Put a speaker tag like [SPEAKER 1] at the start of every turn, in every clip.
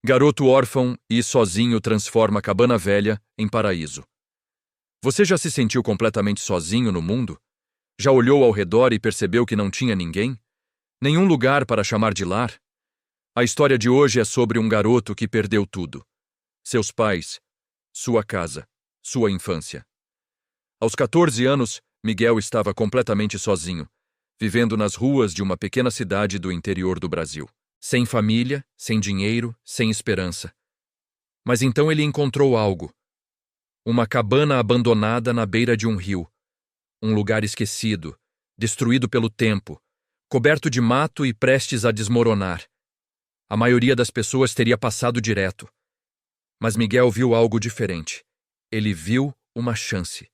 [SPEAKER 1] Garoto órfão e sozinho transforma cabana velha em paraíso. Você já se sentiu completamente sozinho no mundo? Já olhou ao redor e percebeu que não tinha ninguém? Nenhum lugar para chamar de lar? A história de hoje é sobre um garoto que perdeu tudo: seus pais, sua casa, sua infância. Aos 14 anos, Miguel estava completamente sozinho, vivendo nas ruas de uma pequena cidade do interior do Brasil. Sem família, sem dinheiro, sem esperança. Mas então ele encontrou algo. Uma cabana abandonada na beira de um rio. Um lugar esquecido, destruído pelo tempo, coberto de mato e prestes a desmoronar. A maioria das pessoas teria passado direto. Mas Miguel viu algo diferente. Ele viu uma chance.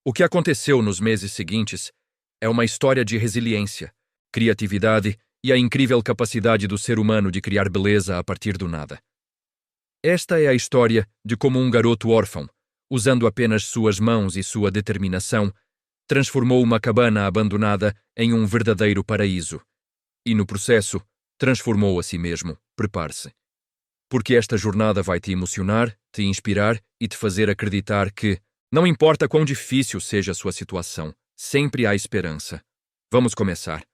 [SPEAKER 1] O que aconteceu nos meses seguintes é uma história de resiliência, criatividade e a incrível capacidade do ser humano de criar beleza a partir do nada. Esta é a história de como um garoto órfão, usando apenas suas mãos e sua determinação, transformou uma cabana abandonada em um verdadeiro paraíso. E no processo, transformou a si mesmo. Prepare-se. Porque esta jornada vai te emocionar, te inspirar e te fazer acreditar que, não importa quão difícil seja a sua situação, sempre há esperança. Vamos começar.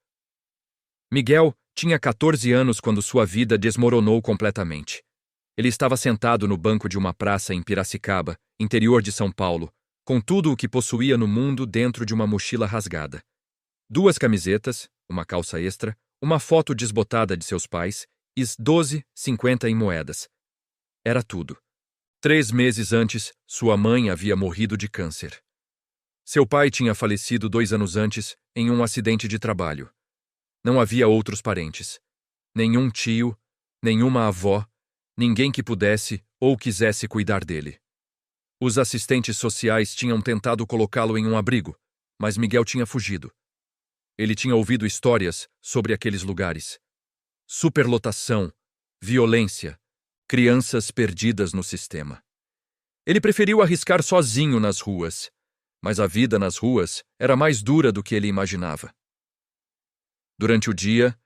[SPEAKER 1] Miguel tinha 14 anos quando sua vida desmoronou completamente. Ele estava sentado no banco de uma praça em Piracicaba, interior de São Paulo, com tudo o que possuía no mundo dentro de uma mochila rasgada. 2 camisetas, uma calça extra, uma foto desbotada de seus pais e 12,50 em moedas. Era tudo. 3 meses antes, sua mãe havia morrido de câncer. Seu pai tinha falecido 2 anos antes em um acidente de trabalho. Não havia outros parentes. Nenhum tio, nenhuma avó, ninguém que pudesse ou quisesse cuidar dele. Os assistentes sociais tinham tentado colocá-lo em um abrigo, mas Miguel tinha fugido. Ele tinha ouvido histórias sobre aqueles lugares. Superlotação, violência, crianças perdidas no sistema. Ele preferiu arriscar sozinho nas ruas, mas a vida nas ruas era mais dura do que ele imaginava. Durante o dia,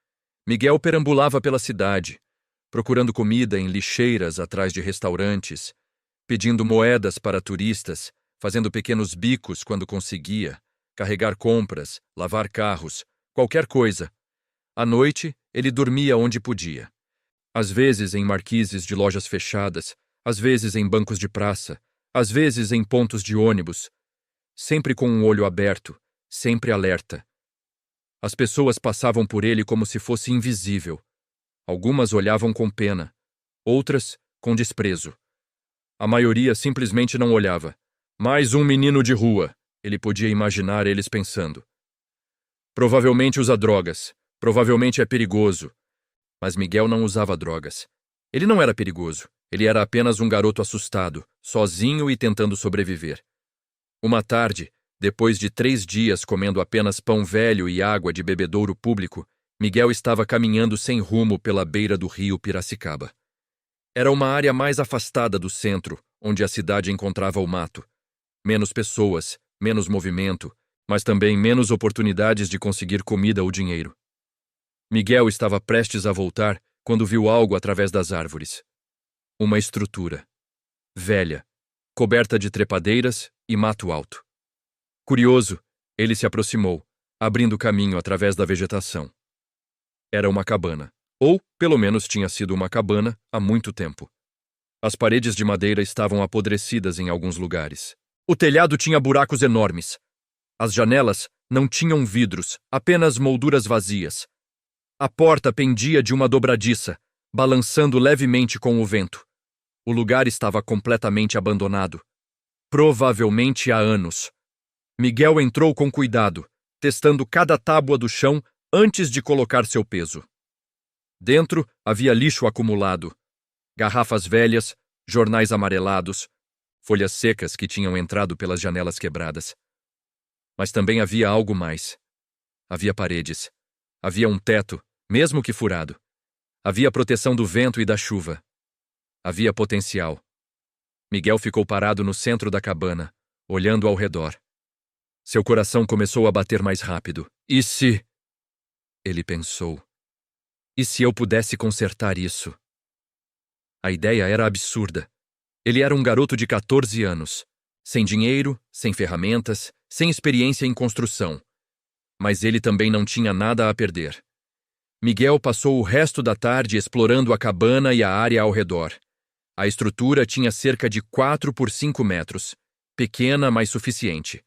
[SPEAKER 1] Miguel perambulava pela cidade, procurando comida em lixeiras atrás de restaurantes, pedindo moedas para turistas, fazendo pequenos bicos quando conseguia, carregar compras, lavar carros, qualquer coisa. À noite, ele dormia onde podia. Às vezes em marquises de lojas fechadas, às vezes em bancos de praça, às vezes em pontos de ônibus, sempre com um olho aberto, sempre alerta. As pessoas passavam por ele como se fosse invisível. Algumas olhavam com pena, outras com desprezo. A maioria simplesmente não olhava. Mais um menino de rua, ele podia imaginar eles pensando. Provavelmente usa drogas, provavelmente é perigoso. Mas Miguel não usava drogas. Ele não era perigoso, ele era apenas um garoto assustado, sozinho e tentando sobreviver. Uma tarde, depois de 3 dias comendo apenas pão velho e água de bebedouro público, Miguel estava caminhando sem rumo pela beira do rio Piracicaba. Era uma área mais afastada do centro, onde a cidade encontrava o mato. Menos pessoas, menos movimento, mas também menos oportunidades de conseguir comida ou dinheiro. Miguel estava prestes a voltar quando viu algo através das árvores. Uma estrutura. Velha, coberta de trepadeiras e mato alto. Curioso, ele se aproximou, abrindo caminho através da vegetação. Era uma cabana, ou, pelo menos, tinha sido uma cabana há muito tempo. As paredes de madeira estavam apodrecidas em alguns lugares. O telhado tinha buracos enormes. As janelas não tinham vidros, apenas molduras vazias. A porta pendia de uma dobradiça, balançando levemente com o vento. O lugar estava completamente abandonado. Provavelmente há anos. Miguel entrou com cuidado, testando cada tábua do chão antes de colocar seu peso. Dentro havia lixo acumulado, garrafas velhas, jornais amarelados, folhas secas que tinham entrado pelas janelas quebradas. Mas também havia algo mais. Havia paredes. Havia um teto, mesmo que furado. Havia proteção do vento e da chuva. Havia potencial. Miguel ficou parado no centro da cabana, olhando ao redor. Seu coração começou a bater mais rápido. E se... Ele pensou. E se eu pudesse consertar isso? A ideia era absurda. Ele era um garoto de 14 anos, sem dinheiro, sem ferramentas, sem experiência em construção. Mas ele também não tinha nada a perder. Miguel passou o resto da tarde explorando a cabana e a área ao redor. A estrutura tinha cerca de 4 por 5 metros, pequena, mas suficiente.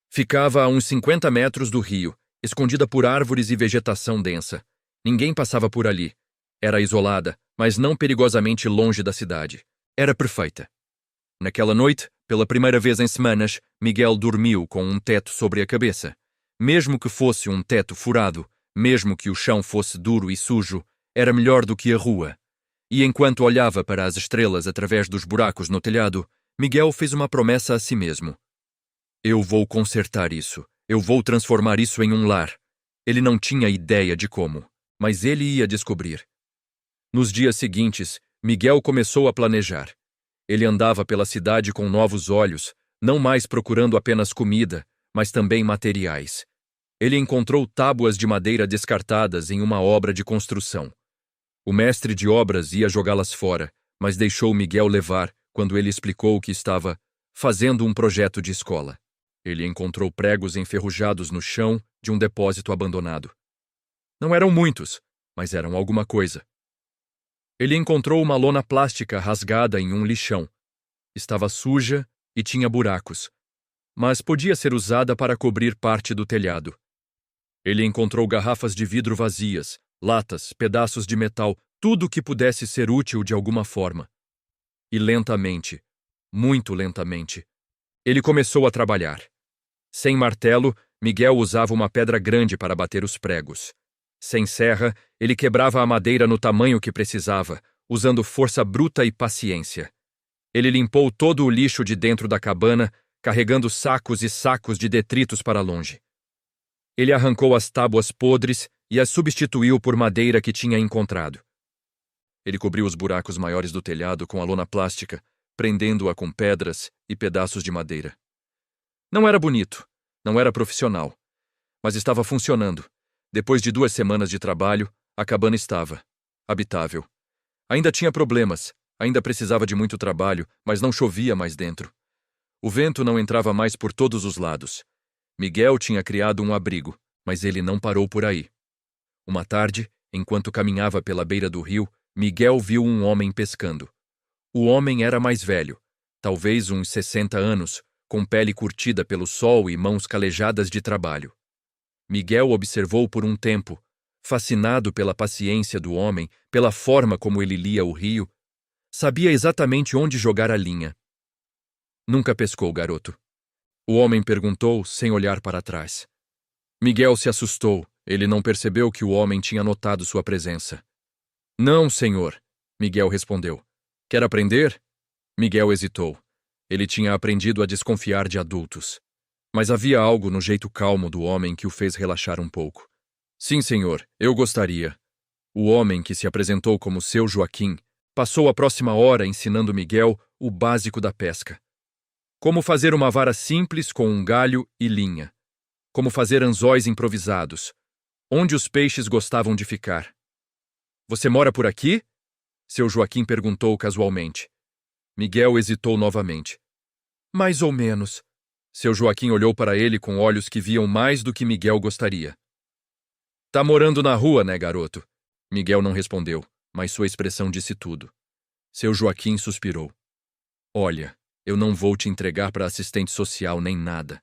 [SPEAKER 1] Ficava a uns 50 metros do rio, escondida por árvores e vegetação densa. Ninguém passava por ali. Era isolada, mas não perigosamente longe da cidade. Era perfeita. Naquela noite, pela primeira vez em semanas, Miguel dormiu com um teto sobre a cabeça. Mesmo que fosse um teto furado, mesmo que o chão fosse duro e sujo, era melhor do que a rua. E enquanto olhava para as estrelas através dos buracos no telhado, Miguel fez uma promessa a si mesmo. Eu vou consertar isso. Eu vou transformar isso em um lar. Ele não tinha ideia de como, mas ele ia descobrir. Nos dias seguintes, Miguel começou a planejar. Ele andava pela cidade com novos olhos, não mais procurando apenas comida, mas também materiais. Ele encontrou tábuas de madeira descartadas em uma obra de construção. O mestre de obras ia jogá-las fora, mas deixou Miguel levar quando ele explicou que estava fazendo um projeto de escola. Ele encontrou pregos enferrujados no chão de um depósito abandonado. Não eram muitos, mas eram alguma coisa. Ele encontrou uma lona plástica rasgada em um lixão. Estava suja e tinha buracos, mas podia ser usada para cobrir parte do telhado. Ele encontrou garrafas de vidro vazias, latas, pedaços de metal, tudo que pudesse ser útil de alguma forma. E lentamente, muito lentamente, ele começou a trabalhar. Sem martelo, Miguel usava uma pedra grande para bater os pregos. Sem serra, ele quebrava a madeira no tamanho que precisava, usando força bruta e paciência. Ele limpou todo o lixo de dentro da cabana, carregando sacos e sacos de detritos para longe. Ele arrancou as tábuas podres e as substituiu por madeira que tinha encontrado. Ele cobriu os buracos maiores do telhado com a lona plástica, prendendo-a com pedras e pedaços de madeira. Não era bonito, não era profissional, mas estava funcionando. Depois de 2 semanas de trabalho, a cabana estava habitável. Ainda tinha problemas, ainda precisava de muito trabalho, mas não chovia mais dentro. O vento não entrava mais por todos os lados. Miguel tinha criado um abrigo, mas ele não parou por aí. Uma tarde, enquanto caminhava pela beira do rio, Miguel viu um homem pescando. O homem era mais velho, talvez uns 60 anos, com pele curtida pelo sol e mãos calejadas de trabalho. Miguel observou por um tempo, fascinado pela paciência do homem, pela forma como ele lia o rio. Sabia exatamente onde jogar a linha. Nunca pescou, garoto? O homem perguntou, sem olhar para trás. Miguel se assustou. Ele não percebeu que o homem tinha notado sua presença. Não, senhor, Miguel respondeu. Quer aprender? Miguel hesitou. Ele tinha aprendido a desconfiar de adultos. Mas havia algo no jeito calmo do homem que o fez relaxar um pouco. Sim, senhor, eu gostaria. O homem, que se apresentou como seu Joaquim, passou a próxima hora ensinando Miguel o básico da pesca. Como fazer uma vara simples com um galho e linha. Como fazer anzóis improvisados. Onde os peixes gostavam de ficar. Você mora por aqui? Seu Joaquim perguntou casualmente. Miguel hesitou novamente. Mais ou menos. Seu Joaquim olhou para ele com olhos que viam mais do que Miguel gostaria. Tá morando na rua, né, garoto? Miguel não respondeu, mas sua expressão disse tudo. Seu Joaquim suspirou. Olha, eu não vou te entregar para assistente social nem nada.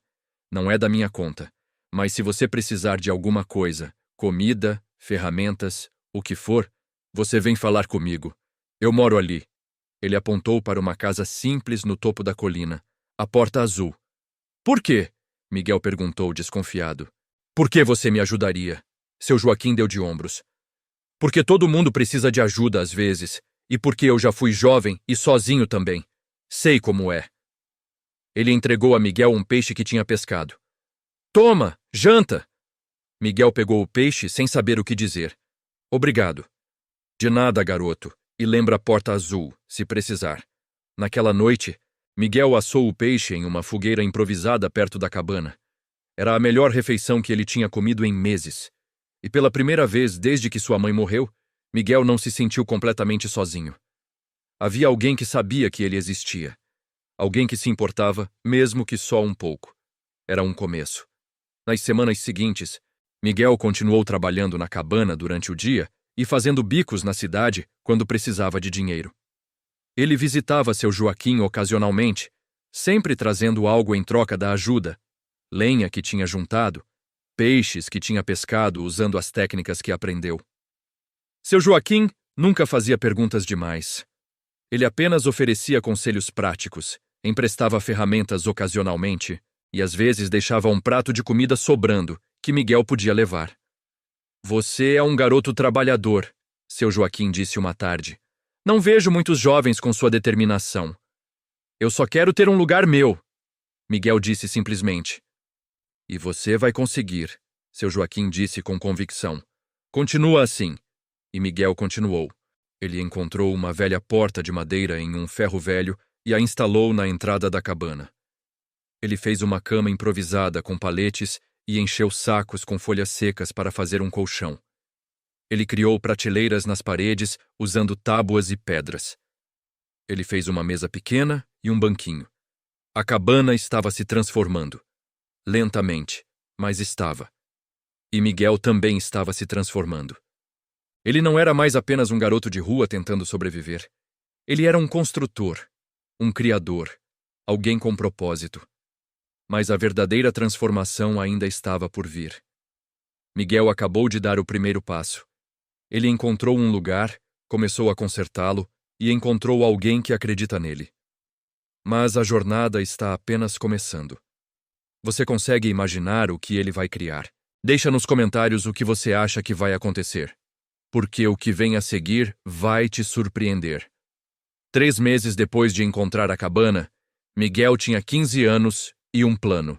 [SPEAKER 1] Não é da minha conta. Mas se você precisar de alguma coisa, comida, ferramentas, o que for, você vem falar comigo. Eu moro ali. Ele apontou para uma casa simples no topo da colina, a porta azul. Por quê? Miguel perguntou, desconfiado. Por que você me ajudaria? Seu Joaquim deu de ombros. Porque todo mundo precisa de ajuda às vezes, e porque eu já fui jovem e sozinho também. Sei como é. Ele entregou a Miguel um peixe que tinha pescado. Toma, janta! Miguel pegou o peixe sem saber o que dizer. Obrigado. De nada, garoto, e lembra a porta azul, se precisar. Naquela noite, Miguel assou o peixe em uma fogueira improvisada perto da cabana. Era a melhor refeição que ele tinha comido em meses. E pela primeira vez desde que sua mãe morreu, Miguel não se sentiu completamente sozinho. Havia alguém que sabia que ele existia. Alguém que se importava, mesmo que só um pouco. Era um começo. Nas semanas seguintes, Miguel continuou trabalhando na cabana durante o dia e fazendo bicos na cidade quando precisava de dinheiro. Ele visitava seu Joaquim ocasionalmente, sempre trazendo algo em troca da ajuda: lenha que tinha juntado, peixes que tinha pescado usando as técnicas que aprendeu. Seu Joaquim nunca fazia perguntas demais. Ele apenas oferecia conselhos práticos, emprestava ferramentas ocasionalmente e às vezes deixava um prato de comida sobrando que Miguel podia levar. "Você é um garoto trabalhador", seu Joaquim disse uma tarde. "Não vejo muitos jovens com sua determinação." "Eu só quero ter um lugar meu", Miguel disse simplesmente. "E você vai conseguir", seu Joaquim disse com convicção. "Continua assim." E Miguel continuou. Ele encontrou uma velha porta de madeira em um ferro velho e a instalou na entrada da cabana. Ele fez uma cama improvisada com paletes e encheu sacos com folhas secas para fazer um colchão. Ele criou prateleiras nas paredes usando tábuas e pedras. Ele fez uma mesa pequena e um banquinho. A cabana estava se transformando. Lentamente, mas estava. E Miguel também estava se transformando. Ele não era mais apenas um garoto de rua tentando sobreviver. Ele era um construtor, um criador, alguém com propósito. Mas a verdadeira transformação ainda estava por vir. Miguel acabou de dar o primeiro passo. Ele encontrou um lugar, começou a consertá-lo e encontrou alguém que acredita nele. Mas a jornada está apenas começando. Você consegue imaginar o que ele vai criar? Deixa nos comentários o que você acha que vai acontecer. Porque o que vem a seguir vai te surpreender. 3 meses depois de encontrar a cabana, Miguel tinha 15 anos e um plano.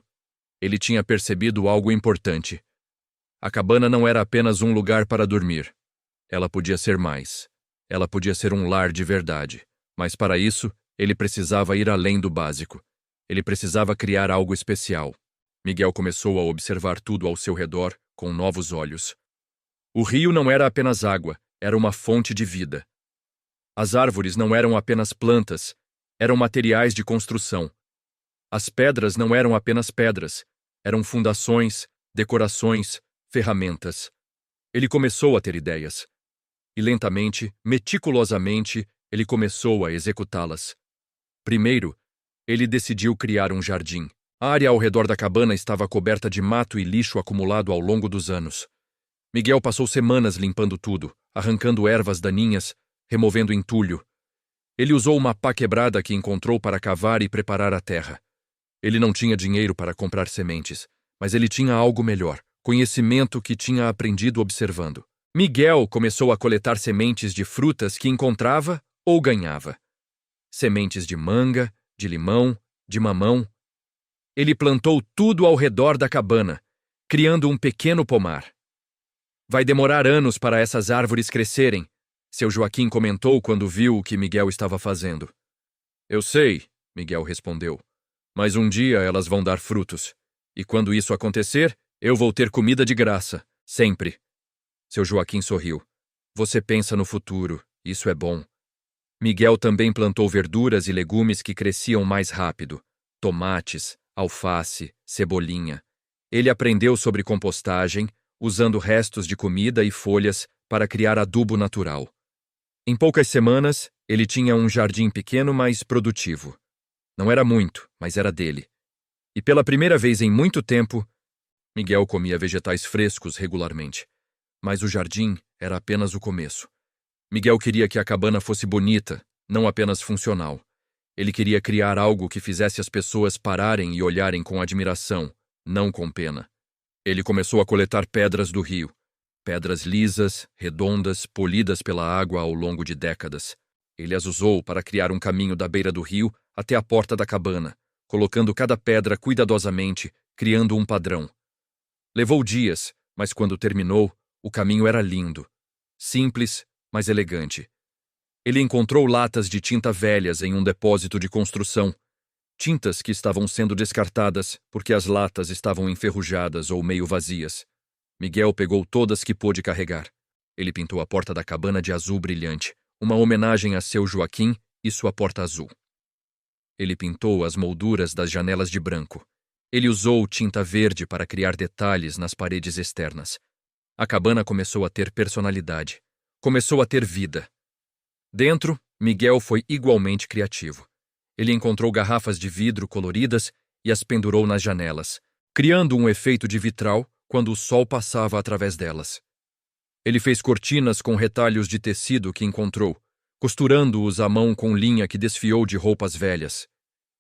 [SPEAKER 1] Ele tinha percebido algo importante. A cabana não era apenas um lugar para dormir. Ela podia ser mais. Ela podia ser um lar de verdade. Mas para isso, ele precisava ir além do básico. Ele precisava criar algo especial. Miguel começou a observar tudo ao seu redor com novos olhos. O rio não era apenas água, era uma fonte de vida. As árvores não eram apenas plantas, eram materiais de construção. As pedras não eram apenas pedras, eram fundações, decorações, ferramentas. Ele começou a ter ideias. E lentamente, meticulosamente, ele começou a executá-las. Primeiro, ele decidiu criar um jardim. A área ao redor da cabana estava coberta de mato e lixo acumulado ao longo dos anos. Miguel passou semanas limpando tudo, arrancando ervas daninhas, removendo entulho. Ele usou uma pá quebrada que encontrou para cavar e preparar a terra. Ele não tinha dinheiro para comprar sementes, mas ele tinha algo melhor, conhecimento que tinha aprendido observando. Miguel começou a coletar sementes de frutas que encontrava ou ganhava. Sementes de manga, de limão, de mamão. Ele plantou tudo ao redor da cabana, criando um pequeno pomar. "Vai demorar anos para essas árvores crescerem", seu Joaquim comentou quando viu o que Miguel estava fazendo. "Eu sei", Miguel respondeu, "mas um dia elas vão dar frutos. E quando isso acontecer, eu vou ter comida de graça, sempre." Seu Joaquim sorriu. "Você pensa no futuro, isso é bom." Miguel também plantou verduras e legumes que cresciam mais rápido. Tomates, alface, cebolinha. Ele aprendeu sobre compostagem, usando restos de comida e folhas para criar adubo natural. Em poucas semanas, ele tinha um jardim pequeno, mas produtivo. Não era muito, mas era dele. E pela primeira vez em muito tempo, Miguel comia vegetais frescos regularmente. Mas o jardim era apenas o começo. Miguel queria que a cabana fosse bonita, não apenas funcional. Ele queria criar algo que fizesse as pessoas pararem e olharem com admiração, não com pena. Ele começou a coletar pedras do rio. Pedras lisas, redondas, polidas pela água ao longo de décadas. Ele as usou para criar um caminho da beira do rio até a porta da cabana, colocando cada pedra cuidadosamente, criando um padrão. Levou dias, mas quando terminou, o caminho era lindo. Simples, mas elegante. Ele encontrou latas de tinta velhas em um depósito de construção. Tintas que estavam sendo descartadas porque as latas estavam enferrujadas ou meio vazias. Miguel pegou todas que pôde carregar. Ele pintou a porta da cabana de azul brilhante, uma homenagem a seu Joaquim e sua porta azul. Ele pintou as molduras das janelas de branco. Ele usou tinta verde para criar detalhes nas paredes externas. A cabana começou a ter personalidade. Começou a ter vida. Dentro, Miguel foi igualmente criativo. Ele encontrou garrafas de vidro coloridas e as pendurou nas janelas, criando um efeito de vitral quando o sol passava através delas. Ele fez cortinas com retalhos de tecido que encontrou, costurando-os à mão com linha que desfiou de roupas velhas.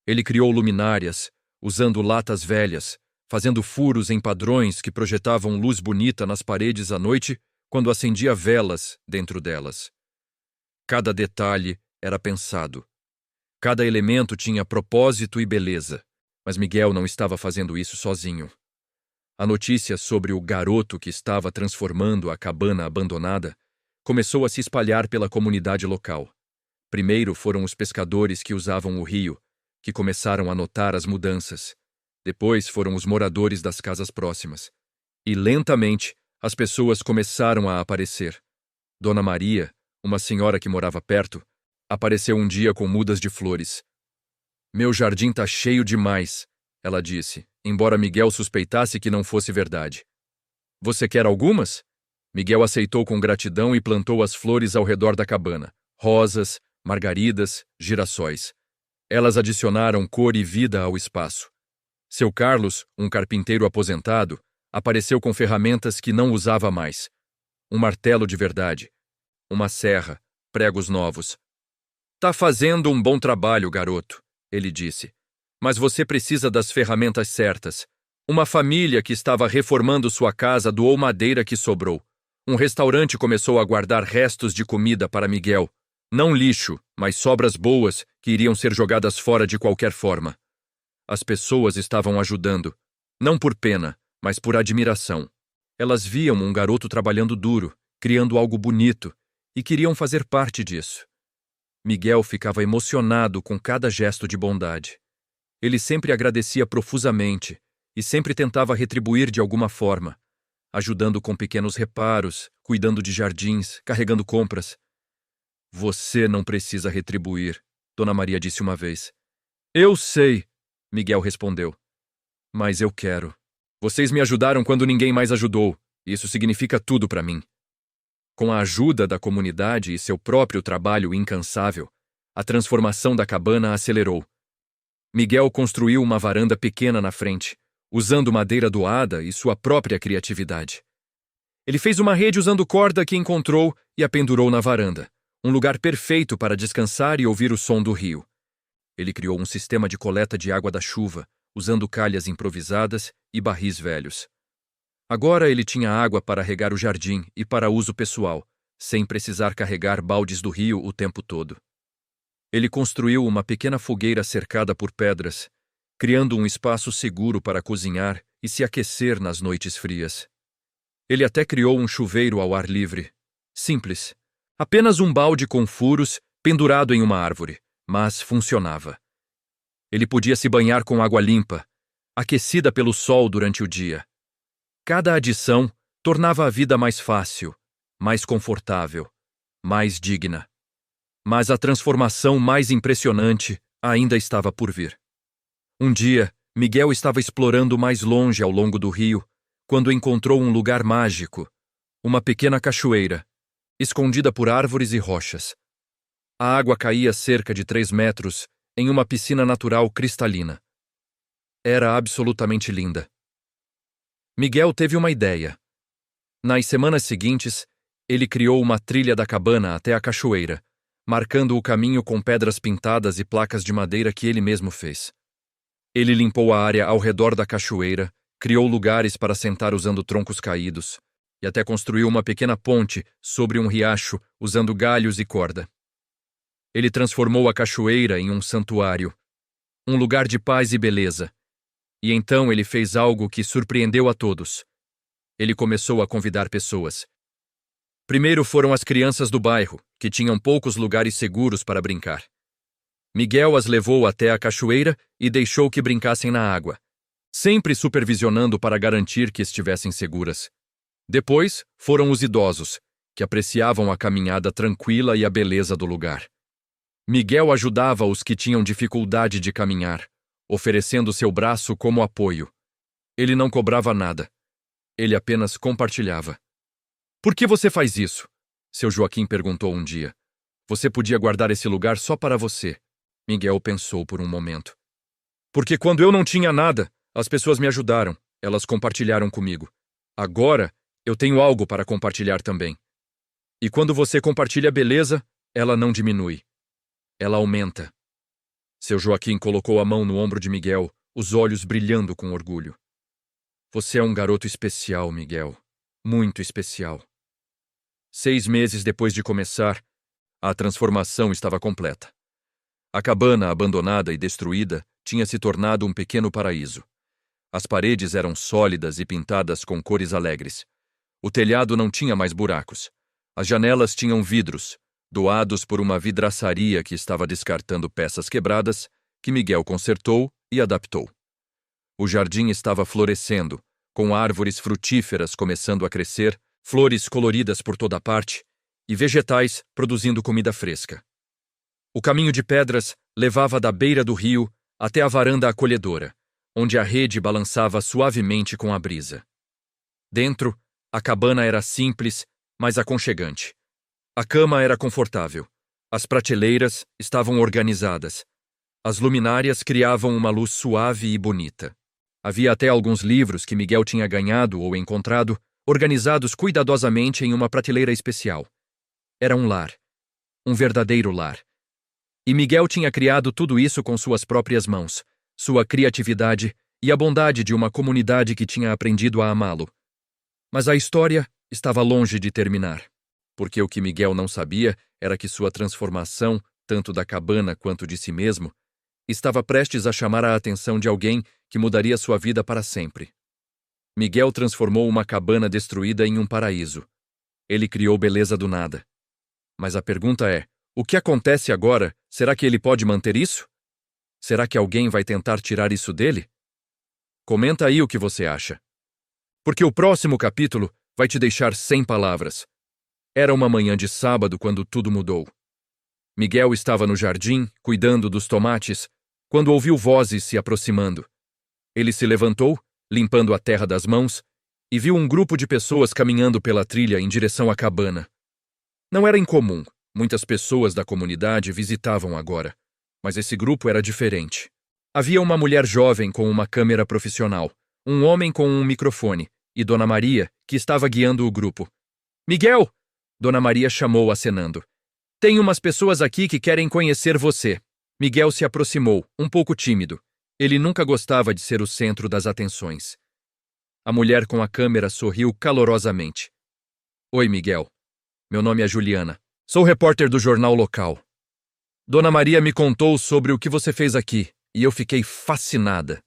[SPEAKER 1] Ele criou luminárias, usando latas velhas, fazendo furos em padrões que projetavam luz bonita nas paredes à noite quando acendia velas dentro delas. Cada detalhe era pensado. Cada elemento tinha propósito e beleza, mas Miguel não estava fazendo isso sozinho. A notícia sobre o garoto que estava transformando a cabana abandonada começou a se espalhar pela comunidade local. Primeiro foram os pescadores que usavam o rio, que começaram a notar as mudanças. Depois foram os moradores das casas próximas. E, lentamente, as pessoas começaram a aparecer. Dona Maria, uma senhora que morava perto, apareceu um dia com mudas de flores. "Meu jardim tá cheio demais", ela disse, embora Miguel suspeitasse que não fosse verdade. "Você quer algumas?" Miguel aceitou com gratidão e plantou as flores ao redor da cabana. Rosas, margaridas, girassóis. Elas adicionaram cor e vida ao espaço. Seu Carlos, um carpinteiro aposentado, apareceu com ferramentas que não usava mais. Um martelo de verdade. Uma serra, pregos novos. "Tá fazendo um bom trabalho, garoto", ele disse. "Mas você precisa das ferramentas certas. Uma família que estava reformando sua casa doou madeira que sobrou. Um restaurante começou a guardar restos de comida para Miguel. Não lixo, mas sobras boas que iriam ser jogadas fora de qualquer forma. As pessoas estavam ajudando, não por pena, mas por admiração. Elas viam um garoto trabalhando duro, criando algo bonito, e queriam fazer parte disso. Miguel ficava emocionado com cada gesto de bondade. Ele sempre agradecia profusamente e sempre tentava retribuir de alguma forma, ajudando com pequenos reparos, cuidando de jardins, carregando compras. "Você não precisa retribuir", Dona Maria disse uma vez. "Eu sei", Miguel respondeu. "Mas eu quero. Vocês me ajudaram quando ninguém mais ajudou. Isso significa tudo para mim." Com a ajuda da comunidade e seu próprio trabalho incansável, a transformação da cabana acelerou. Miguel construiu uma varanda pequena na frente, usando madeira doada e sua própria criatividade. Ele fez uma rede usando corda que encontrou e a pendurou na varanda, um lugar perfeito para descansar e ouvir o som do rio. Ele criou um sistema de coleta de água da chuva, usando calhas improvisadas e barris velhos. Agora ele tinha água para regar o jardim e para uso pessoal, sem precisar carregar baldes do rio o tempo todo. Ele construiu uma pequena fogueira cercada por pedras, criando um espaço seguro para cozinhar e se aquecer nas noites frias. Ele até criou um chuveiro ao ar livre. Simples. Apenas um balde com furos pendurado em uma árvore, mas funcionava. Ele podia se banhar com água limpa, aquecida pelo sol durante o dia. Cada adição tornava a vida mais fácil, mais confortável, mais digna. Mas a transformação mais impressionante ainda estava por vir. Um dia, Miguel estava explorando mais longe ao longo do rio, quando encontrou um lugar mágico, uma pequena cachoeira, escondida por árvores e rochas. A água caía cerca de 3 metros em uma piscina natural cristalina. Era absolutamente linda. Miguel teve uma ideia. Nas semanas seguintes, ele criou uma trilha da cabana até a cachoeira, marcando o caminho com pedras pintadas e placas de madeira que ele mesmo fez. Ele limpou a área ao redor da cachoeira, criou lugares para sentar usando troncos caídos, e até construiu uma pequena ponte sobre um riacho usando galhos e corda. Ele transformou a cachoeira em um santuário, um lugar de paz e beleza. E então ele fez algo que surpreendeu a todos. Ele começou a convidar pessoas. Primeiro foram as crianças do bairro, que tinham poucos lugares seguros para brincar. Miguel as levou até a cachoeira e deixou que brincassem na água, sempre supervisionando para garantir que estivessem seguras. Depois foram os idosos, que apreciavam a caminhada tranquila e a beleza do lugar. Miguel ajudava os que tinham dificuldade de caminhar, oferecendo seu braço como apoio. Ele não cobrava nada. Ele apenas compartilhava. Por que você faz isso? Seu Joaquim perguntou um dia. Você podia guardar esse lugar só para você. Miguel pensou por um momento. Porque quando eu não tinha nada, as pessoas me ajudaram. Elas compartilharam comigo. Agora, eu tenho algo para compartilhar também. E quando você compartilha beleza, ela não diminui. Ela aumenta. Seu Joaquim colocou a mão no ombro de Miguel, os olhos brilhando com orgulho. Você é um garoto especial, Miguel. Muito especial. 6 meses depois de começar, a transformação estava completa. A cabana, abandonada e destruída, tinha se tornado um pequeno paraíso. As paredes eram sólidas e pintadas com cores alegres. O telhado não tinha mais buracos. As janelas tinham vidros, doados por uma vidraçaria que estava descartando peças quebradas, que Miguel consertou e adaptou. O jardim estava florescendo, com árvores frutíferas começando a crescer, flores coloridas por toda parte e vegetais produzindo comida fresca. O caminho de pedras levava da beira do rio até a varanda acolhedora, onde a rede balançava suavemente com a brisa. Dentro, a cabana era simples, mas aconchegante. A cama era confortável. As prateleiras estavam organizadas. As luminárias criavam uma luz suave e bonita. Havia até alguns livros que Miguel tinha ganhado ou encontrado, organizados cuidadosamente em uma prateleira especial. Era um lar. Um verdadeiro lar. E Miguel tinha criado tudo isso com suas próprias mãos, sua criatividade e a bondade de uma comunidade que tinha aprendido a amá-lo. Mas a história estava longe de terminar, porque o que Miguel não sabia era que sua transformação, tanto da cabana quanto de si mesmo, estava prestes a chamar a atenção de alguém que mudaria sua vida para sempre. Miguel transformou uma cabana destruída em um paraíso. Ele criou beleza do nada. Mas a pergunta é, o que acontece agora? Será que ele pode manter isso? Será que alguém vai tentar tirar isso dele? Comenta aí o que você acha. Porque o próximo capítulo vai te deixar sem palavras. Era uma manhã de sábado quando tudo mudou. Miguel estava no jardim, cuidando dos tomates, quando ouviu vozes se aproximando. Ele se levantou, limpando a terra das mãos, e viu um grupo de pessoas caminhando pela trilha em direção à cabana. Não era incomum. Muitas pessoas da comunidade visitavam agora, mas esse grupo era diferente. Havia uma mulher jovem com uma câmera profissional, um homem com um microfone e Dona Maria, que estava guiando o grupo. Miguel! Dona Maria chamou acenando. Tem umas pessoas aqui que querem conhecer você. Miguel se aproximou, um pouco tímido. Ele nunca gostava de ser o centro das atenções. A mulher com a câmera sorriu calorosamente. Oi, Miguel. Meu nome é Juliana. Sou repórter do jornal local. Dona Maria me contou sobre o que você fez aqui, e eu fiquei fascinada.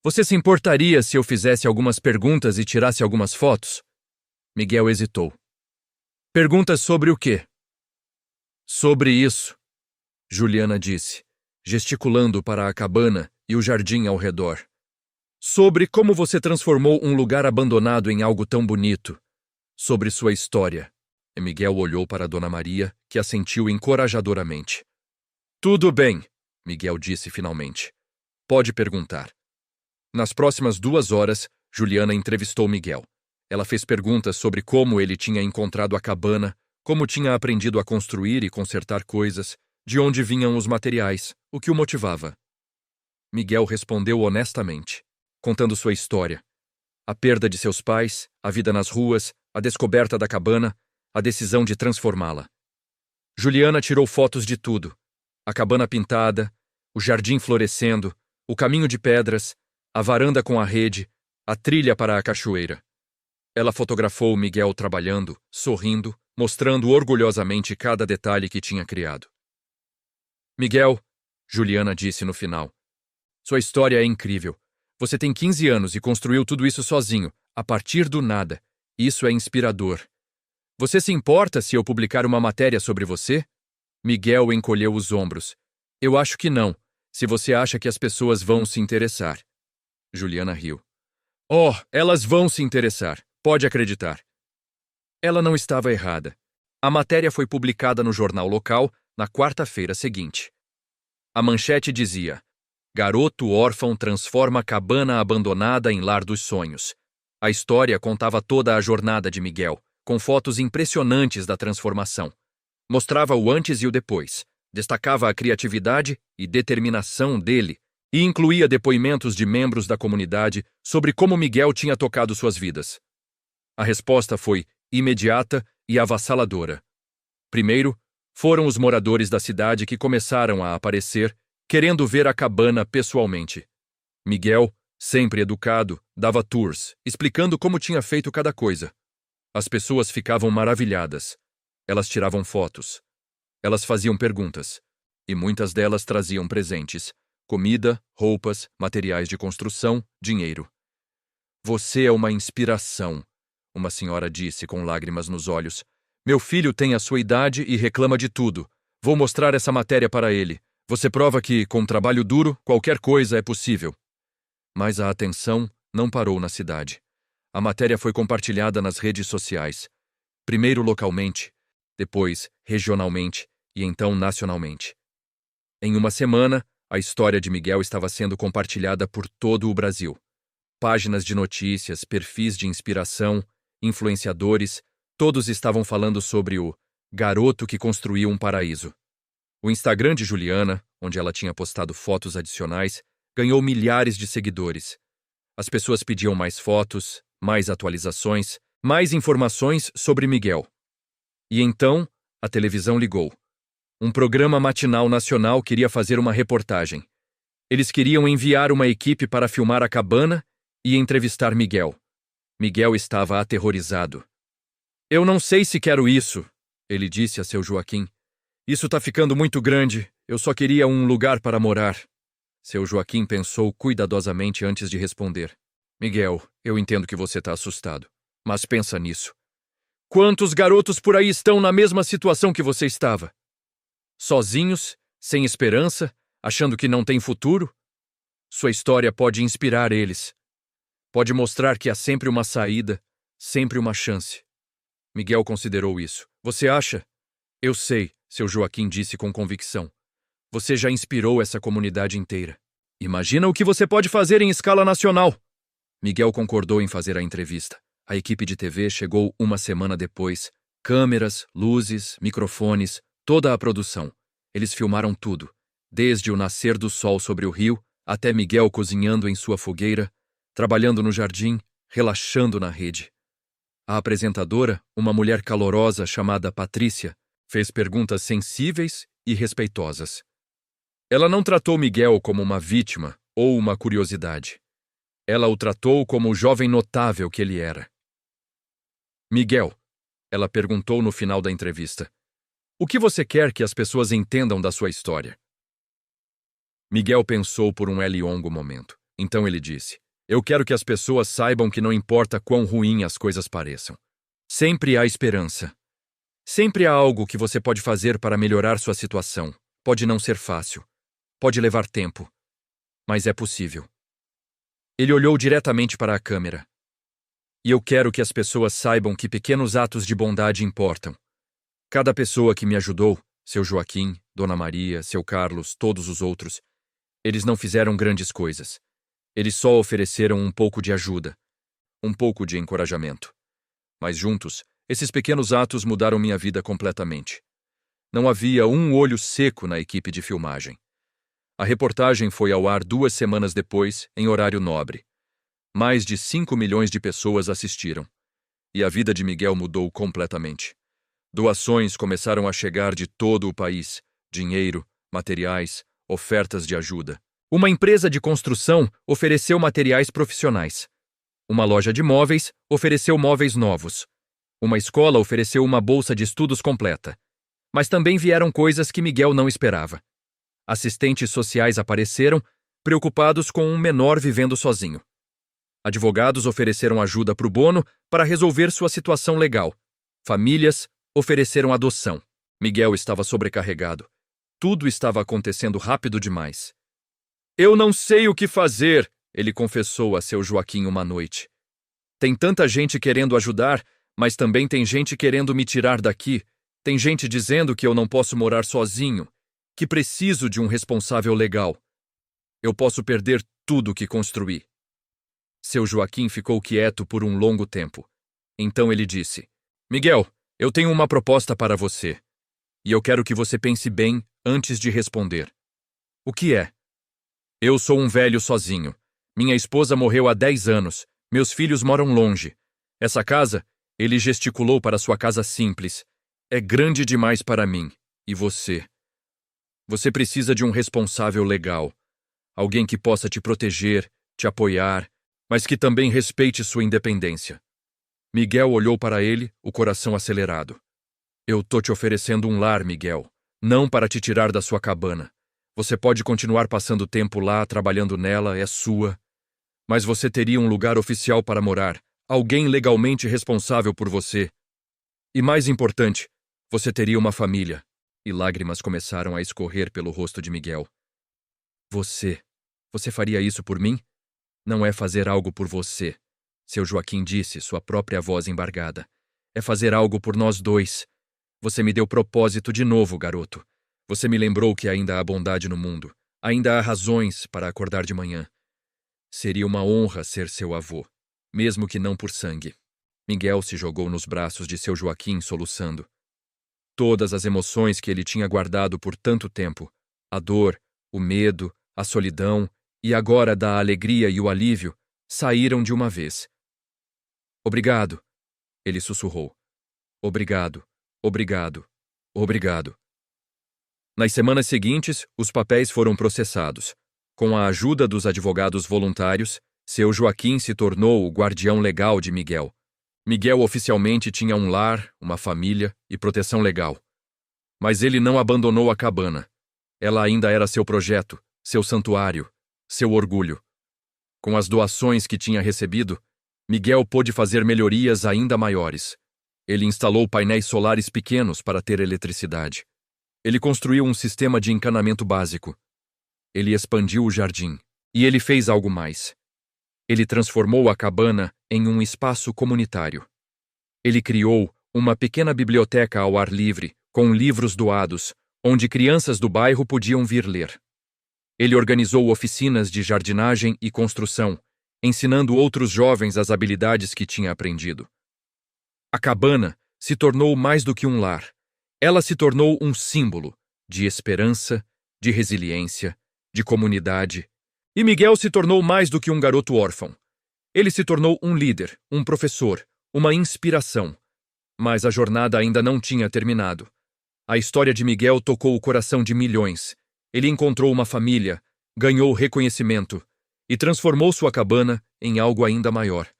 [SPEAKER 1] Você se importaria se eu fizesse algumas perguntas e tirasse algumas fotos? Miguel hesitou. Perguntas sobre o quê? Sobre isso, Juliana disse, gesticulando para a cabana e o jardim ao redor. Sobre como você transformou um lugar abandonado em algo tão bonito. Sobre sua história. E Miguel olhou para Dona Maria, que assentiu encorajadoramente. Tudo bem, Miguel disse finalmente. Pode perguntar. Nas próximas 2 horas, Juliana entrevistou Miguel. Ela fez perguntas sobre como ele tinha encontrado a cabana, como tinha aprendido a construir e consertar coisas, de onde vinham os materiais, o que o motivava. Miguel respondeu honestamente, contando sua história. A perda de seus pais, a vida nas ruas, a descoberta da cabana, a decisão de transformá-la. Juliana tirou fotos de tudo. A cabana pintada, o jardim florescendo, o caminho de pedras, a varanda com a rede, a trilha para a cachoeira. Ela fotografou Miguel trabalhando, sorrindo, mostrando orgulhosamente cada detalhe que tinha criado. Miguel, Juliana disse no final, sua história é incrível. Você tem 15 anos e construiu tudo isso sozinho, a partir do nada. Isso é inspirador. Você se importa se eu publicar uma matéria sobre você? Miguel encolheu os ombros. Eu acho que não, se você acha que as pessoas vão se interessar. Juliana riu. Oh, elas vão se interessar, pode acreditar. Ela não estava errada. A matéria foi publicada no jornal local, na quarta-feira seguinte. A manchete dizia: Garoto órfão transforma cabana abandonada em lar dos sonhos. A história contava toda a jornada de Miguel, com fotos impressionantes da transformação. Mostrava o antes e o depois, destacava a criatividade e determinação dele e incluía depoimentos de membros da comunidade sobre como Miguel tinha tocado suas vidas. A resposta foi imediata e avassaladora. Primeiro, foram os moradores da cidade que começaram a aparecer, querendo ver a cabana pessoalmente. Miguel, sempre educado, dava tours, explicando como tinha feito cada coisa. As pessoas ficavam maravilhadas. Elas tiravam fotos. Elas faziam perguntas. E muitas delas traziam presentes: comida, roupas, materiais de construção, dinheiro. Você é uma inspiração, uma senhora disse com lágrimas nos olhos. Meu filho tem a sua idade e reclama de tudo. Vou mostrar essa matéria para ele. Você prova que, com trabalho duro, qualquer coisa é possível. Mas a atenção não parou na cidade. A matéria foi compartilhada nas redes sociais. Primeiro localmente, depois regionalmente e então nacionalmente. Em uma semana, a história de Miguel estava sendo compartilhada por todo o Brasil. Páginas de notícias, perfis de inspiração, influenciadores, todos estavam falando sobre o garoto que construiu um paraíso. O Instagram de Juliana, onde ela tinha postado fotos adicionais, ganhou milhares de seguidores. As pessoas pediam mais fotos, mais atualizações, mais informações sobre Miguel. E então, a televisão ligou. Um programa matinal nacional queria fazer uma reportagem. Eles queriam enviar uma equipe para filmar a cabana e entrevistar Miguel. Miguel estava aterrorizado. Eu não sei se quero isso, ele disse a seu Joaquim. Isso tá ficando muito grande, eu só queria um lugar para morar. Seu Joaquim pensou cuidadosamente antes de responder. Miguel, eu entendo que você tá assustado, mas pensa nisso. Quantos garotos por aí estão na mesma situação que você estava? Sozinhos, sem esperança, achando que não tem futuro? Sua história pode inspirar eles. Pode mostrar que há sempre uma saída, sempre uma chance. Miguel considerou isso. Você acha? Eu sei, seu Joaquim disse com convicção. Você já inspirou essa comunidade inteira. Imagina o que você pode fazer em escala nacional. Miguel concordou em fazer a entrevista. A equipe de TV chegou uma semana depois. Câmeras, luzes, microfones, toda a produção. Eles filmaram tudo, desde o nascer do sol sobre o rio até Miguel cozinhando em sua fogueira, trabalhando no jardim, relaxando na rede. A apresentadora, uma mulher calorosa chamada Patrícia, fez perguntas sensíveis e respeitosas. Ela não tratou Miguel como uma vítima ou uma curiosidade. Ela o tratou como o jovem notável que ele era. Miguel, ela perguntou no final da entrevista, o que você quer que as pessoas entendam da sua história? Miguel pensou por um longo momento. Então ele disse, eu quero que as pessoas saibam que não importa quão ruim as coisas pareçam. Sempre há esperança. Sempre há algo que você pode fazer para melhorar sua situação. Pode não ser fácil. Pode levar tempo. Mas é possível. Ele olhou diretamente para a câmera. E eu quero que as pessoas saibam que pequenos atos de bondade importam. Cada pessoa que me ajudou, seu Joaquim, Dona Maria, seu Carlos, todos os outros, eles não fizeram grandes coisas. Eles só ofereceram um pouco de ajuda, um pouco de encorajamento. Mas juntos, esses pequenos atos mudaram minha vida completamente. Não havia um olho seco na equipe de filmagem. A reportagem foi ao ar 2 semanas depois, em horário nobre. Mais de 5 milhões de pessoas assistiram. E a vida de Miguel mudou completamente. Doações começaram a chegar de todo o país. Dinheiro, materiais, ofertas de ajuda. Uma empresa de construção ofereceu materiais profissionais. Uma loja de móveis ofereceu móveis novos. Uma escola ofereceu uma bolsa de estudos completa. Mas também vieram coisas que Miguel não esperava. Assistentes sociais apareceram, preocupados com um menor vivendo sozinho. Advogados ofereceram ajuda pro bono para resolver sua situação legal. Famílias ofereceram adoção. Miguel estava sobrecarregado. Tudo estava acontecendo rápido demais. Eu não sei o que fazer, ele confessou a seu Joaquim uma noite. Tem tanta gente querendo ajudar, mas também tem gente querendo me tirar daqui. Tem gente dizendo que eu não posso morar sozinho, que preciso de um responsável legal. Eu posso perder tudo que construí. Seu Joaquim ficou quieto por um longo tempo. Então ele disse: Miguel, eu tenho uma proposta para você. E eu quero que você pense bem antes de responder. O que é? Eu sou um velho sozinho. Minha esposa morreu há 10 anos. Meus filhos moram longe. Essa casa, ele gesticulou para sua casa simples, é grande demais para mim. E você? Você precisa de um responsável legal. Alguém que possa te proteger, te apoiar, mas que também respeite sua independência. Miguel olhou para ele, o coração acelerado. Eu tô te oferecendo um lar, Miguel, não para te tirar da sua cabana. Você pode continuar passando tempo lá, trabalhando nela, é sua. Mas você teria um lugar oficial para morar, alguém legalmente responsável por você. E mais importante, você teria uma família. E lágrimas começaram a escorrer pelo rosto de Miguel. Você faria isso por mim? Não é fazer algo por você, seu Joaquim disse, sua própria voz embargada. É fazer algo por nós dois. Você me deu propósito de novo, garoto. Você me lembrou que ainda há bondade no mundo. Ainda há razões para acordar de manhã. Seria uma honra ser seu avô, mesmo que não por sangue. Miguel se jogou nos braços de seu Joaquim, soluçando. Todas as emoções que ele tinha guardado por tanto tempo, a dor, o medo, a solidão e agora da alegria e o alívio, saíram de uma vez. Obrigado, ele sussurrou. Obrigado, obrigado, obrigado. Nas semanas seguintes, os papéis foram processados. Com a ajuda dos advogados voluntários, seu Joaquim se tornou o guardião legal de Miguel. Miguel oficialmente tinha um lar, uma família e proteção legal. Mas ele não abandonou a cabana. Ela ainda era seu projeto, seu santuário, seu orgulho. Com as doações que tinha recebido, Miguel pôde fazer melhorias ainda maiores. Ele instalou painéis solares pequenos para ter eletricidade. Ele construiu um sistema de encanamento básico. Ele expandiu o jardim. E ele fez algo mais. Ele transformou a cabana em um espaço comunitário. Ele criou uma pequena biblioteca ao ar livre, com livros doados, onde crianças do bairro podiam vir ler. Ele organizou oficinas de jardinagem e construção, ensinando outros jovens as habilidades que tinha aprendido. A cabana se tornou mais do que um lar. Ela se tornou um símbolo de esperança, de resiliência, de comunidade. E Miguel se tornou mais do que um garoto órfão. Ele se tornou um líder, um professor, uma inspiração. Mas a jornada ainda não tinha terminado. A história de Miguel tocou o coração de milhões. Ele encontrou uma família, ganhou reconhecimento e transformou sua cabana em algo ainda maior.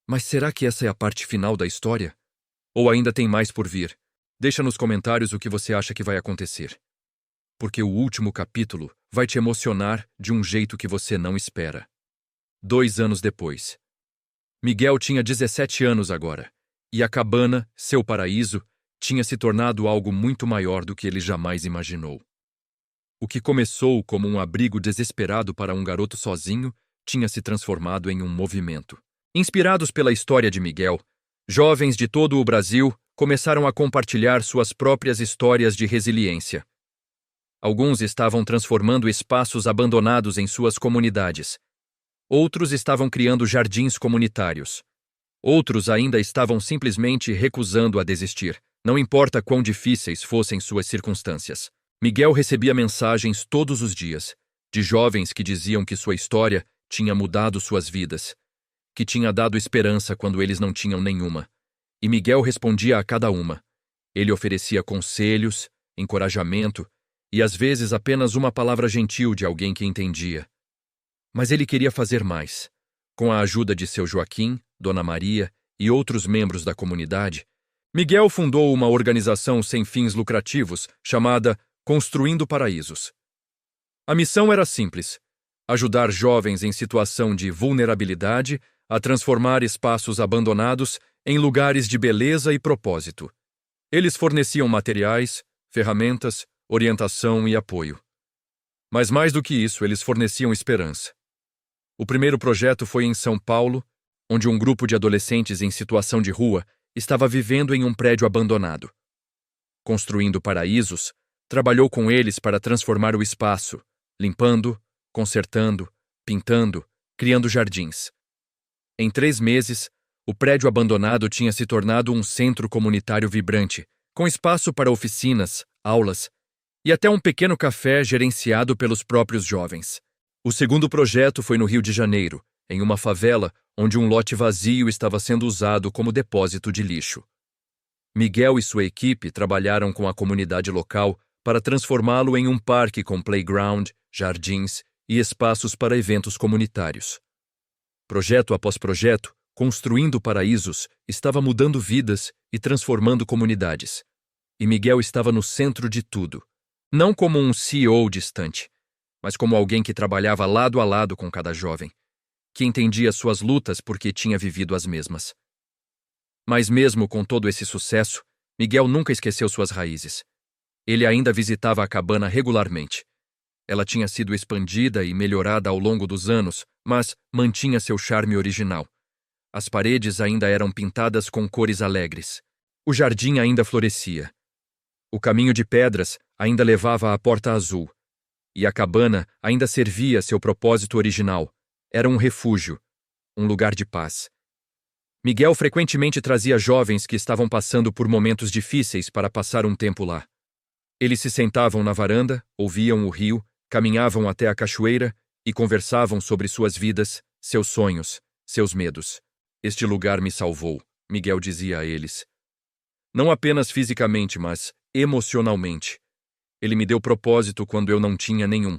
[SPEAKER 1] Mas será que essa é a parte final da história? Ou ainda tem mais por vir? Deixa nos comentários o que você acha que vai acontecer. Porque o último capítulo vai te emocionar de um jeito que você não espera. 2 anos depois. Miguel tinha 17 anos agora, e a cabana, seu paraíso, tinha se tornado algo muito maior do que ele jamais imaginou. O que começou como um abrigo desesperado para um garoto sozinho tinha se transformado em um movimento. Inspirados pela história de Miguel, jovens de todo o Brasil começaram a compartilhar suas próprias histórias de resiliência. Alguns estavam transformando espaços abandonados em suas comunidades. Outros estavam criando jardins comunitários. Outros ainda estavam simplesmente recusando a desistir, não importa quão difíceis fossem suas circunstâncias. Miguel recebia mensagens todos os dias, de jovens que diziam que sua história tinha mudado suas vidas, que tinha dado esperança quando eles não tinham nenhuma. E Miguel respondia a cada uma. Ele oferecia conselhos, encorajamento e às vezes apenas uma palavra gentil de alguém que entendia. Mas ele queria fazer mais. Com a ajuda de seu Joaquim, Dona Maria e outros membros da comunidade, Miguel fundou uma organização sem fins lucrativos chamada Construindo Paraísos. A missão era simples: ajudar jovens em situação de vulnerabilidade a transformar espaços abandonados em lugares de beleza e propósito. Eles forneciam materiais, ferramentas, orientação e apoio. Mas mais do que isso, eles forneciam esperança. O primeiro projeto foi em São Paulo, onde um grupo de adolescentes em situação de rua estava vivendo em um prédio abandonado. construindo paraísos, trabalhou com eles para transformar o espaço, limpando, consertando, pintando, criando jardins. Em 3 meses, o prédio abandonado tinha se tornado um centro comunitário vibrante, com espaço para oficinas, aulas e até um pequeno café gerenciado pelos próprios jovens. O segundo projeto foi no Rio de Janeiro, em uma favela onde um lote vazio estava sendo usado como depósito de lixo. Miguel e sua equipe trabalharam com a comunidade local para transformá-lo em um parque com playground, jardins e espaços para eventos comunitários. Projeto após projeto, Construindo Paraísos estava mudando vidas e transformando comunidades. E Miguel estava no centro de tudo, não como um CEO distante, mas como alguém que trabalhava lado a lado com cada jovem, que entendia suas lutas porque tinha vivido as mesmas. Mas mesmo com todo esse sucesso, Miguel nunca esqueceu suas raízes. Ele ainda visitava a cabana regularmente. Ela tinha sido expandida e melhorada ao longo dos anos, mas mantinha seu charme original. As paredes ainda eram pintadas com cores alegres. O jardim ainda florescia. O caminho de pedras ainda levava à Porta Azul. E a cabana ainda servia seu propósito original. Era um refúgio, um lugar de paz. Miguel frequentemente trazia jovens que estavam passando por momentos difíceis para passar um tempo lá. Eles se sentavam na varanda, ouviam o rio, caminhavam até a cachoeira e conversavam sobre suas vidas, seus sonhos, seus medos. Este lugar me salvou, Miguel dizia a eles. Não apenas fisicamente, mas emocionalmente. Ele me deu propósito quando eu não tinha nenhum.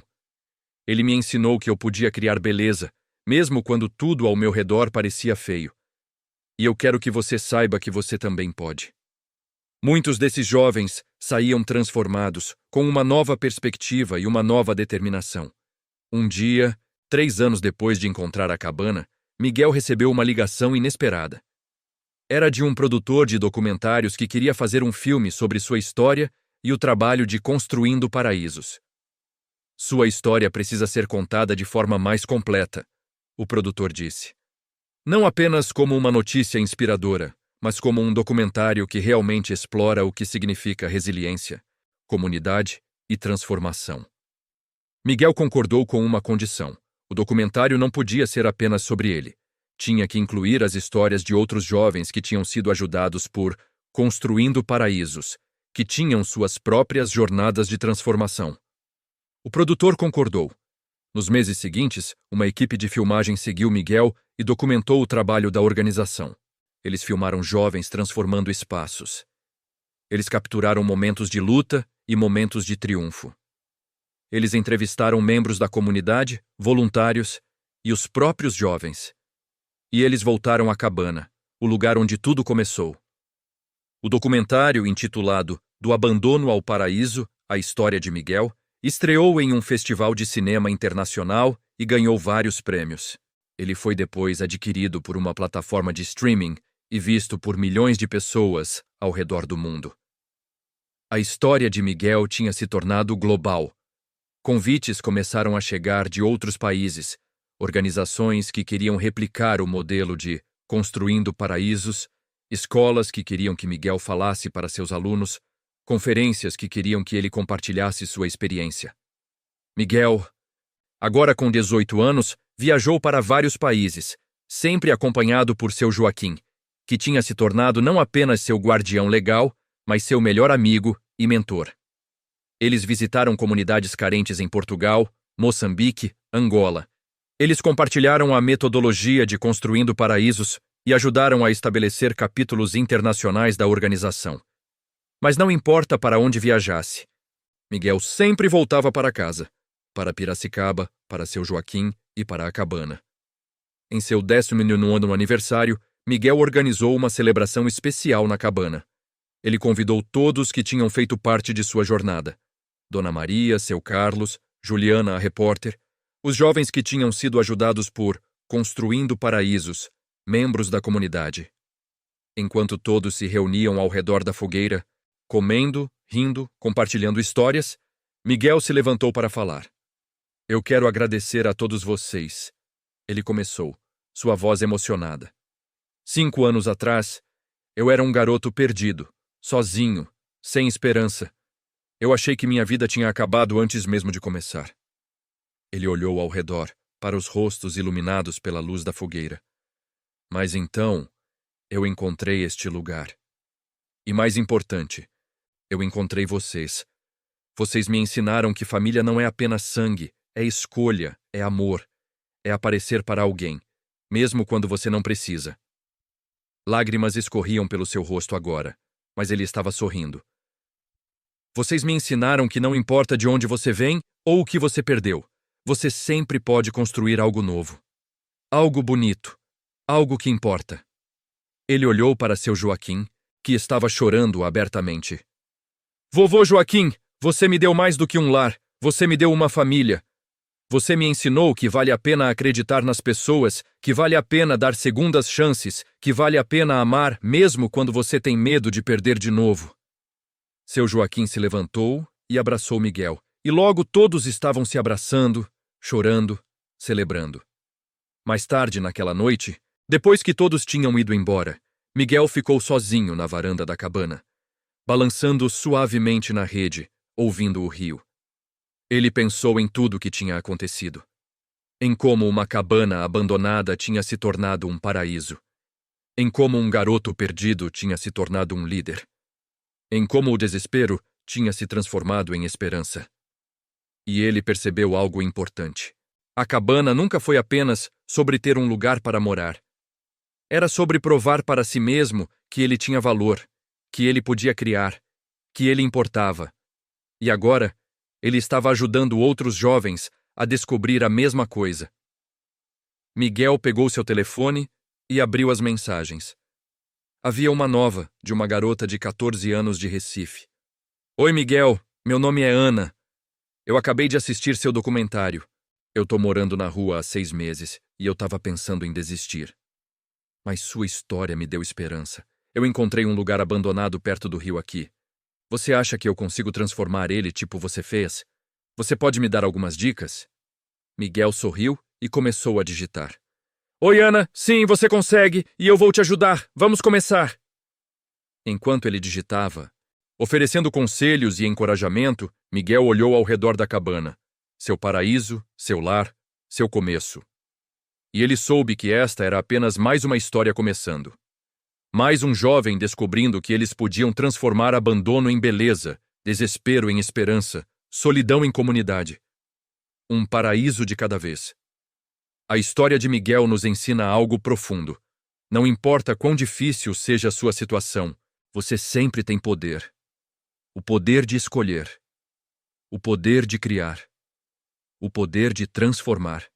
[SPEAKER 1] Ele me ensinou que eu podia criar beleza, mesmo quando tudo ao meu redor parecia feio. E eu quero que você saiba que você também pode. Muitos desses jovens saíam transformados, com uma nova perspectiva e uma nova determinação. Um dia, 3 anos depois de encontrar a cabana, Miguel recebeu uma ligação inesperada. Era de um produtor de documentários que queria fazer um filme sobre sua história e o trabalho de Construindo Paraísos. Sua história precisa ser contada de forma mais completa, o produtor disse. Não apenas como uma notícia inspiradora, mas como um documentário que realmente explora o que significa resiliência, comunidade e transformação. Miguel concordou com uma condição. O documentário não podia ser apenas sobre ele. Tinha que incluir as histórias de outros jovens que tinham sido ajudados por Construindo Paraísos, que tinham suas próprias jornadas de transformação. O produtor concordou. Nos meses seguintes, uma equipe de filmagem seguiu Miguel e documentou o trabalho da organização. Eles filmaram jovens transformando espaços. Eles capturaram momentos de luta e momentos de triunfo. Eles entrevistaram membros da comunidade, voluntários e os próprios jovens. E eles voltaram à cabana, o lugar onde tudo começou. O documentário, intitulado Do Abandono ao Paraíso, a História de Miguel, estreou em um festival de cinema internacional e ganhou vários prêmios. Ele foi depois adquirido por uma plataforma de streaming e visto por milhões de pessoas ao redor do mundo. A história de Miguel tinha se tornado global. Convites começaram a chegar de outros países, organizações que queriam replicar o modelo de Construindo Paraísos, escolas que queriam que Miguel falasse para seus alunos, conferências que queriam que ele compartilhasse sua experiência. Miguel, agora com 18 anos, viajou para vários países, sempre acompanhado por seu Joaquim, que tinha se tornado não apenas seu guardião legal, mas seu melhor amigo e mentor. Eles visitaram comunidades carentes em Portugal, Moçambique, Angola. Eles compartilharam a metodologia de Construindo Paraísos e ajudaram a estabelecer capítulos internacionais da organização. Mas não importa para onde viajasse, Miguel sempre voltava para casa, para Piracicaba, para seu Joaquim e para a cabana. Em seu 19º aniversário, Miguel organizou uma celebração especial na cabana. Ele convidou todos que tinham feito parte de sua jornada. Dona Maria, seu Carlos, Juliana, a repórter, os jovens que tinham sido ajudados por Construindo Paraísos, membros da comunidade. Enquanto todos se reuniam ao redor da fogueira, comendo, rindo, compartilhando histórias, Miguel se levantou para falar. Eu quero agradecer a todos vocês. Ele começou, sua voz emocionada. 5 anos atrás, eu era um garoto perdido, sozinho, sem esperança. Eu achei que minha vida tinha acabado antes mesmo de começar. Ele olhou ao redor, para os rostos iluminados pela luz da fogueira. Mas então, eu encontrei este lugar. E mais importante, eu encontrei vocês. Vocês me ensinaram que família não é apenas sangue, é escolha, é amor, é aparecer para alguém, mesmo quando você não precisa. Lágrimas escorriam pelo seu rosto agora, mas ele estava sorrindo. Vocês me ensinaram que não importa de onde você vem ou o que você perdeu, você sempre pode construir algo novo. Algo bonito, algo que importa. Ele olhou para seu Joaquim, que estava chorando abertamente. Vovô Joaquim, você me deu mais do que um lar, você me deu uma família. Você me ensinou que vale a pena acreditar nas pessoas, que vale a pena dar segundas chances, que vale a pena amar mesmo quando você tem medo de perder de novo. Seu Joaquim se levantou e abraçou Miguel, e logo todos estavam se abraçando, chorando, celebrando. Mais tarde naquela noite, depois que todos tinham ido embora, Miguel ficou sozinho na varanda da cabana, balançando suavemente na rede, ouvindo o rio. Ele pensou em tudo o que tinha acontecido. Em como uma cabana abandonada tinha se tornado um paraíso. Em como um garoto perdido tinha se tornado um líder. Em como o desespero tinha se transformado em esperança. E ele percebeu algo importante. A cabana nunca foi apenas sobre ter um lugar para morar. Era sobre provar para si mesmo que ele tinha valor, que ele podia criar, que ele importava. E agora, ele estava ajudando outros jovens a descobrir a mesma coisa. Miguel pegou seu telefone e abriu as mensagens. Havia uma nova, de uma garota de 14 anos de Recife. Oi, Miguel, meu nome é Ana. Eu acabei de assistir seu documentário. Eu tô morando na rua há 6 meses e eu tava pensando em desistir. Mas sua história me deu esperança. Eu encontrei um lugar abandonado perto do rio aqui. Você acha que eu consigo transformar ele tipo você fez? Você pode me dar algumas dicas? Miguel sorriu e começou a digitar. Oi, Ana. Sim, você consegue. E eu vou te ajudar. Vamos começar. Enquanto ele digitava, oferecendo conselhos e encorajamento, Miguel olhou ao redor da cabana. Seu paraíso, seu lar, seu começo. E ele soube que esta era apenas mais uma história começando. Mais um jovem descobrindo que eles podiam transformar abandono em beleza, desespero em esperança, solidão em comunidade. Um paraíso de cada vez. A história de Miguel nos ensina algo profundo. Não importa quão difícil seja a sua situação, você sempre tem poder. O poder de escolher. O poder de criar. O poder de transformar.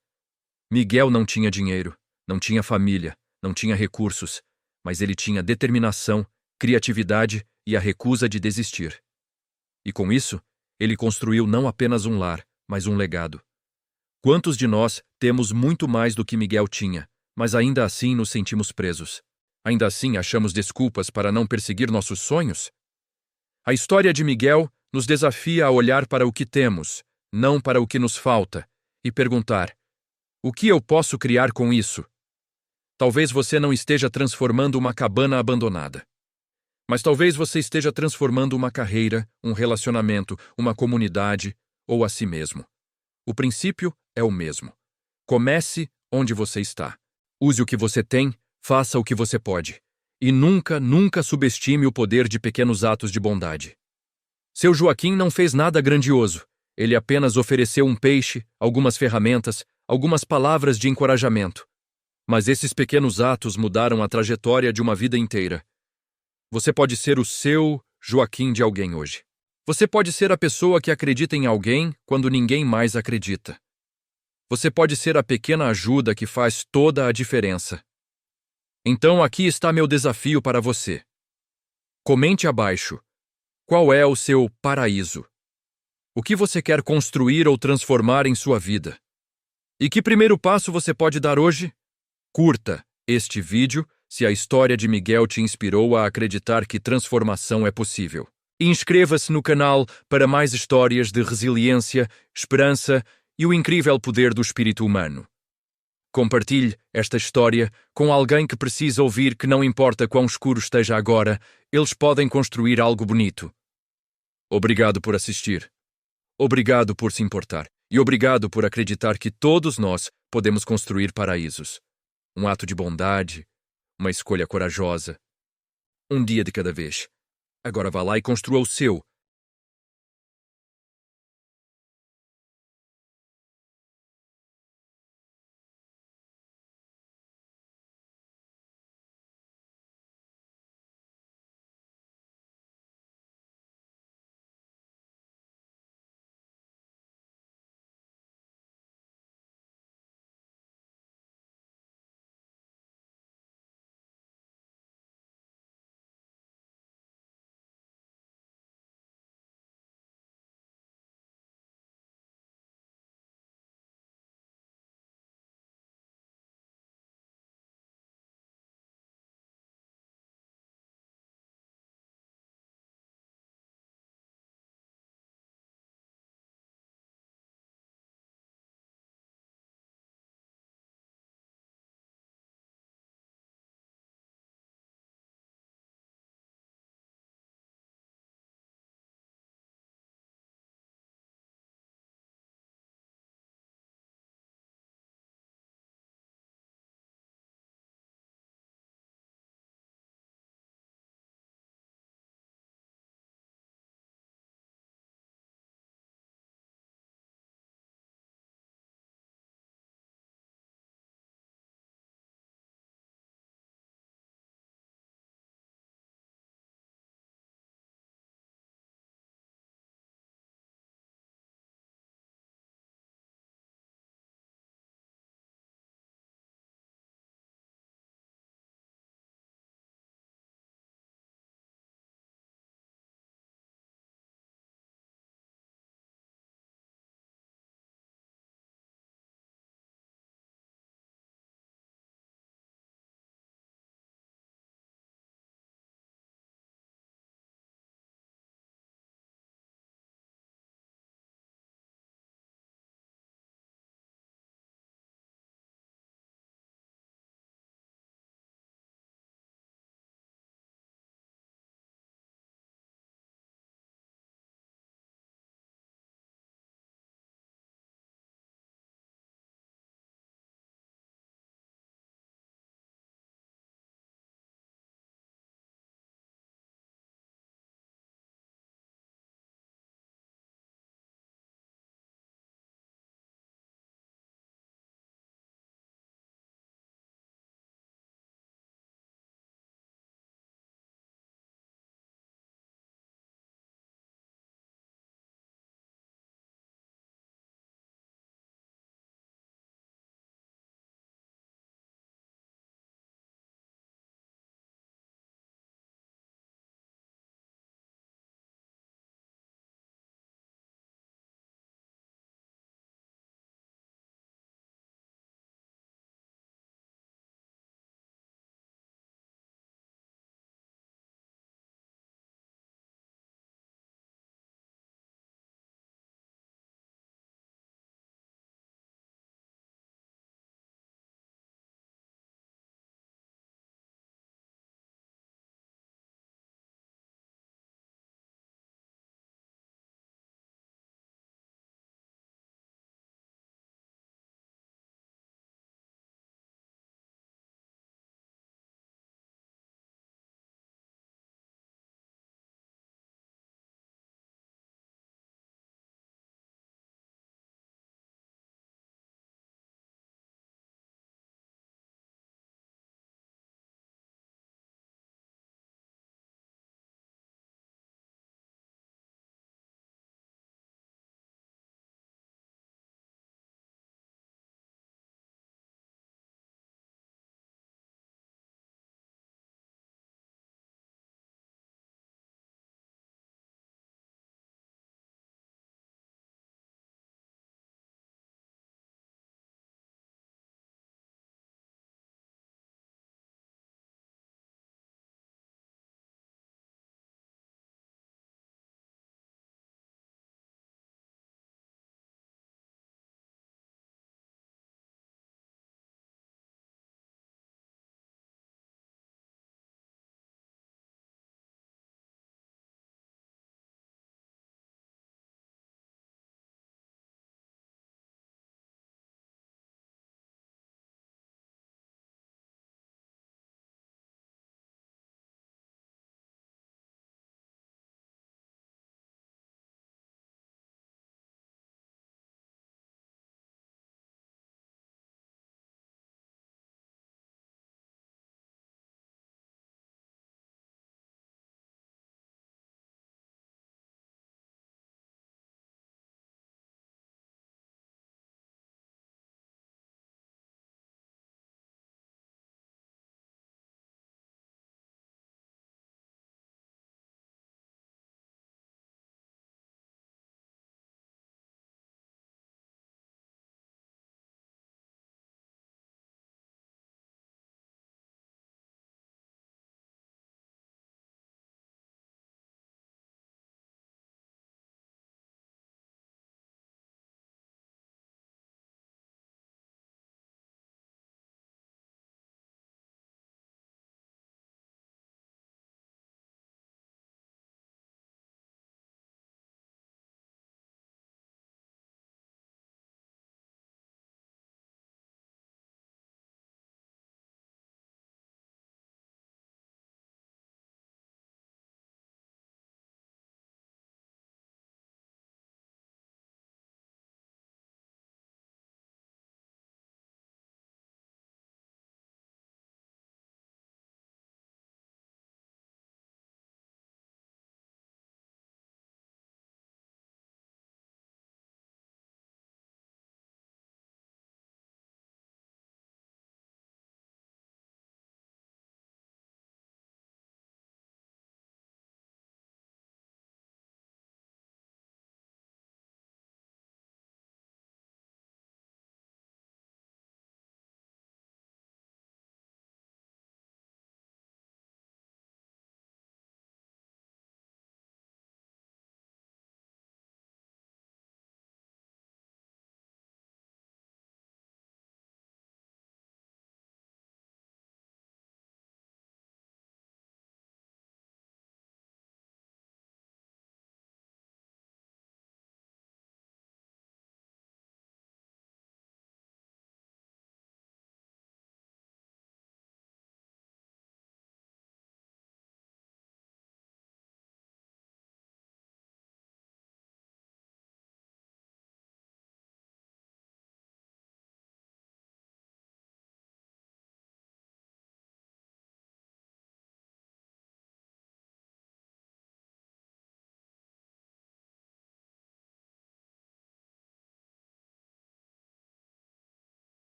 [SPEAKER 1] Miguel não tinha dinheiro, não tinha família, não tinha recursos, mas ele tinha determinação, criatividade e a recusa de desistir. E com isso, ele construiu não apenas um lar, mas um legado. Quantos de nós temos muito mais do que Miguel tinha, mas ainda assim nos sentimos presos? Ainda assim achamos desculpas para não perseguir nossos sonhos? A história de Miguel nos desafia a olhar para o que temos, não para o que nos falta, e perguntar: o que eu posso criar com isso? Talvez você não esteja transformando uma cabana abandonada. Mas talvez você esteja transformando uma carreira, um relacionamento, uma comunidade ou a si mesmo. O princípio é o mesmo. Comece onde você está. Use o que você tem, faça o que você pode. E nunca, nunca subestime o poder de pequenos atos de bondade. Seu Joaquim não fez nada grandioso. Ele apenas ofereceu um peixe, algumas ferramentas, algumas palavras de encorajamento. Mas esses pequenos atos mudaram a trajetória de uma vida inteira. Você pode ser o seu Joaquim de alguém hoje. Você pode ser a pessoa que acredita em alguém quando ninguém mais acredita. Você pode ser a pequena ajuda que faz toda a diferença. Então aqui está meu desafio para você. Comente abaixo. Qual é o seu paraíso? O que você quer construir ou transformar em sua vida? E que primeiro passo você pode dar hoje? Curta este vídeo se a história de Miguel te inspirou a acreditar que transformação é possível. E inscreva-se no canal para mais histórias de resiliência, esperança e o incrível poder do espírito humano. Compartilhe esta história com alguém que precisa ouvir que não importa quão escuro esteja agora, eles podem construir algo bonito. Obrigado por assistir. Obrigado por se importar. E obrigado por acreditar que todos nós podemos construir paraísos. Um ato de bondade, uma escolha corajosa. Um dia de cada vez. Agora vá lá e construa o seu,